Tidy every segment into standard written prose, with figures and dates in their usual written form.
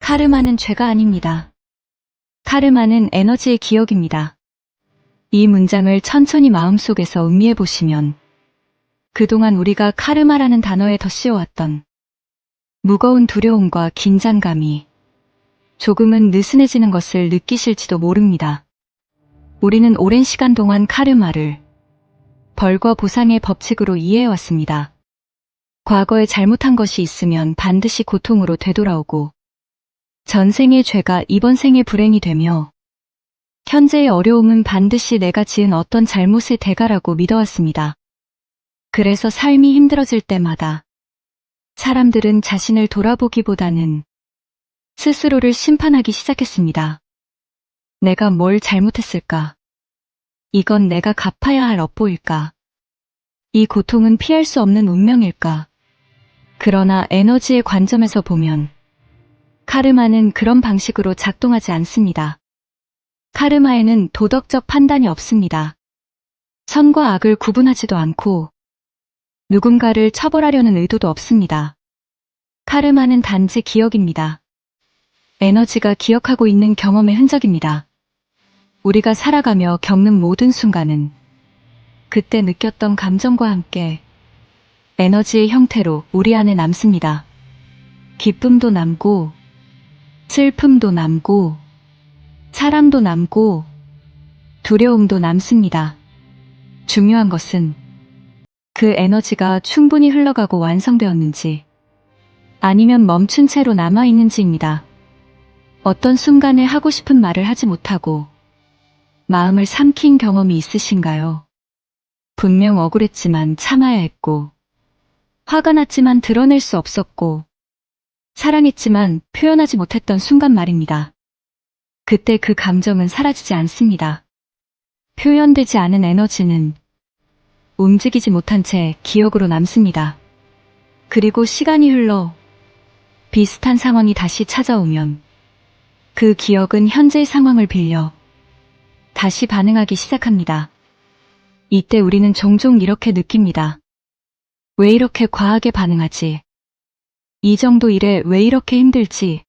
카르마는 죄가 아닙니다. 카르마는 에너지의 기억입니다. 이 문장을 천천히 마음속에서 음미해 보시면 그동안 우리가 카르마라는 단어에 덧씌워왔던 무거운 두려움과 긴장감이 조금은 느슨해지는 것을 느끼실지도 모릅니다. 우리는 오랜 시간 동안 카르마를 벌과 보상의 법칙으로 이해해왔습니다. 과거에 잘못한 것이 있으면 반드시 고통으로 되돌아오고 전생의 죄가 이번 생의 불행이 되며 현재의 어려움은 반드시 내가 지은 어떤 잘못의 대가라고 믿어왔습니다. 그래서 삶이 힘들어질 때마다 사람들은 자신을 돌아보기보다는 스스로를 심판하기 시작했습니다. 내가 뭘 잘못했을까? 이건 내가 갚아야 할 업보일까? 이 고통은 피할 수 없는 운명일까? 그러나 에너지의 관점에서 보면 카르마는 그런 방식으로 작동하지 않습니다. 카르마에는 도덕적 판단이 없습니다. 선과 악을 구분하지도 않고 누군가를 처벌하려는 의도도 없습니다. 카르마는 단지 기억입니다. 에너지가 기억하고 있는 경험의 흔적입니다. 우리가 살아가며 겪는 모든 순간은 그때 느꼈던 감정과 함께 에너지의 형태로 우리 안에 남습니다. 기쁨도 남고 슬픔도 남고 사랑도 남고 두려움도 남습니다. 중요한 것은 그 에너지가 충분히 흘러가고 완성되었는지 아니면 멈춘 채로 남아있는지입니다. 어떤 순간에 하고 싶은 말을 하지 못하고 마음을 삼킨 경험이 있으신가요? 분명 억울했지만 참아야 했고 화가 났지만 드러낼 수 없었고 사랑했지만 표현하지 못했던 순간 말입니다. 그때 그 감정은 사라지지 않습니다. 표현되지 않은 에너지는 움직이지 못한 채 기억으로 남습니다. 그리고 시간이 흘러 비슷한 상황이 다시 찾아오면 그 기억은 현재의 상황을 빌려 다시 반응하기 시작합니다. 이때 우리는 종종 이렇게 느낍니다. 왜 이렇게 과하게 반응하지? 이 정도 일에 왜 이렇게 힘들지?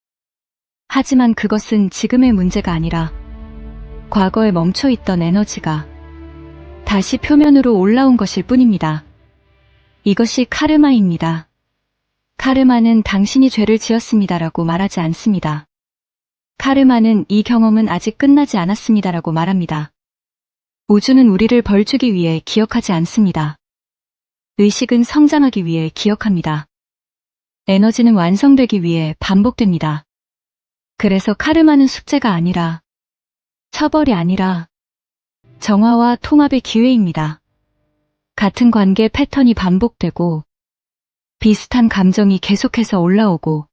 하지만 그것은 지금의 문제가 아니라 과거에 멈춰있던 에너지가 다시 표면으로 올라온 것일 뿐입니다. 이것이 카르마입니다. 카르마는 당신이 죄를 지었습니다라고 말하지 않습니다. 카르마는 이 경험은 아직 끝나지 않았습니다라고 말합니다. 우주는 우리를 벌주기 위해 기억하지 않습니다. 의식은 성장하기 위해 기억합니다. 에너지는 완성되기 위해 반복됩니다. 그래서 카르마는 숙제가 아니라 처벌이 아니라 정화와 통합의 기회입니다. 같은 관계 패턴이 반복되고 비슷한 감정이 계속해서 올라오고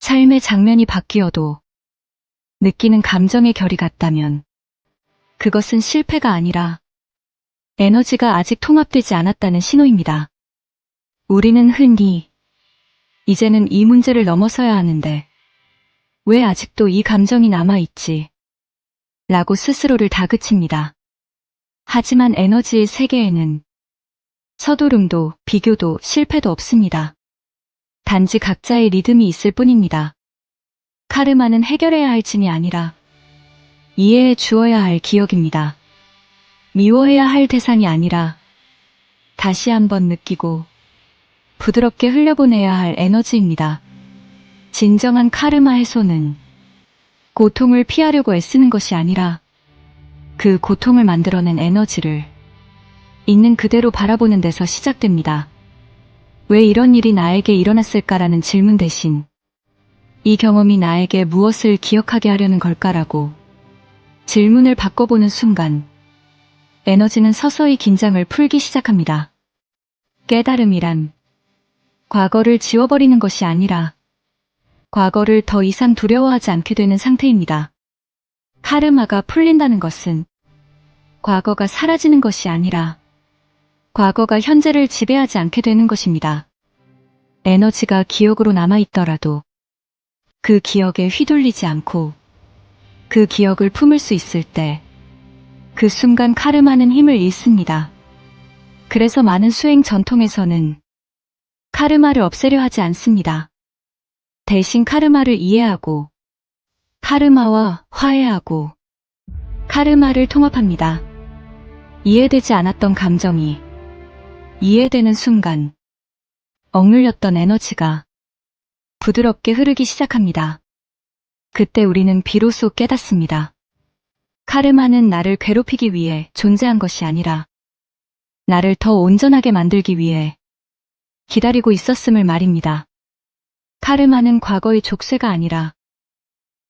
삶의 장면이 바뀌어도 느끼는 감정의 결이 같다면 그것은 실패가 아니라 에너지가 아직 통합되지 않았다는 신호입니다. 우리는 흔히 이제는 이 문제를 넘어서야 하는데 왜 아직도 이 감정이 남아있지? 라고 스스로를 다그칩니다. 하지만 에너지의 세계에는 서두름도 비교도 실패도 없습니다. 단지 각자의 리듬이 있을 뿐입니다. 카르마는 해결해야 할 짐이 아니라 이해해 주어야 할 기억입니다. 미워해야 할 대상이 아니라 다시 한번 느끼고 부드럽게 흘려보내야 할 에너지입니다. 진정한 카르마 해소는 고통을 피하려고 애쓰는 것이 아니라 그 고통을 만들어낸 에너지를 있는 그대로 바라보는 데서 시작됩니다. 왜 이런 일이 나에게 일어났을까라는 질문 대신 이 경험이 나에게 무엇을 기억하게 하려는 걸까라고 질문을 바꿔보는 순간 에너지는 서서히 긴장을 풀기 시작합니다. 깨달음이란 과거를 지워버리는 것이 아니라 과거를 더 이상 두려워하지 않게 되는 상태입니다. 카르마가 풀린다는 것은 과거가 사라지는 것이 아니라 과거가 현재를 지배하지 않게 되는 것입니다. 에너지가 기억으로 남아있더라도 그 기억에 휘둘리지 않고 그 기억을 품을 수 있을 때 그 순간 카르마는 힘을 잃습니다. 그래서 많은 수행 전통에서는 카르마를 없애려 하지 않습니다. 대신 카르마를 이해하고 카르마와 화해하고 카르마를 통합합니다. 이해되지 않았던 감정이 이해되는 순간 억눌렸던 에너지가 부드럽게 흐르기 시작합니다. 그때 우리는 비로소 깨닫습니다. 카르마는 나를 괴롭히기 위해 존재한 것이 아니라 나를 더 온전하게 만들기 위해 기다리고 있었음을 말입니다. 카르마는 과거의 족쇄가 아니라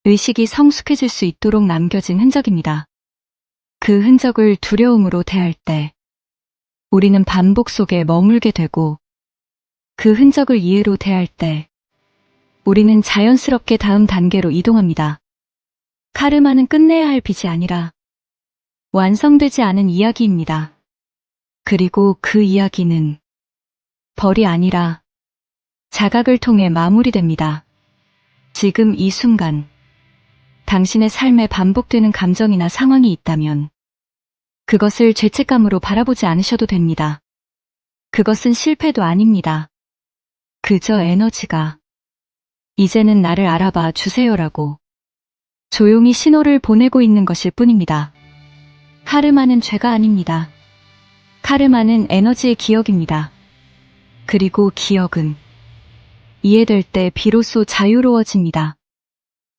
의식이 성숙해질 수 있도록 남겨진 흔적입니다. 그 흔적을 두려움으로 대할 때 우리는 반복 속에 머물게 되고 그 흔적을 이해로 대할 때 우리는 자연스럽게 다음 단계로 이동합니다. 카르마는 끝내야 할 빚이 아니라 완성되지 않은 이야기입니다. 그리고 그 이야기는 벌이 아니라 자각을 통해 마무리됩니다. 지금 이 순간 당신의 삶에 반복되는 감정이나 상황이 있다면 그것을 죄책감으로 바라보지 않으셔도 됩니다. 그것은 실패도 아닙니다. 그저 에너지가 이제는 나를 알아봐 주세요라고 조용히 신호를 보내고 있는 것일 뿐입니다. 카르마는 죄가 아닙니다. 카르마는 에너지의 기억입니다. 그리고 기억은 이해될 때 비로소 자유로워집니다.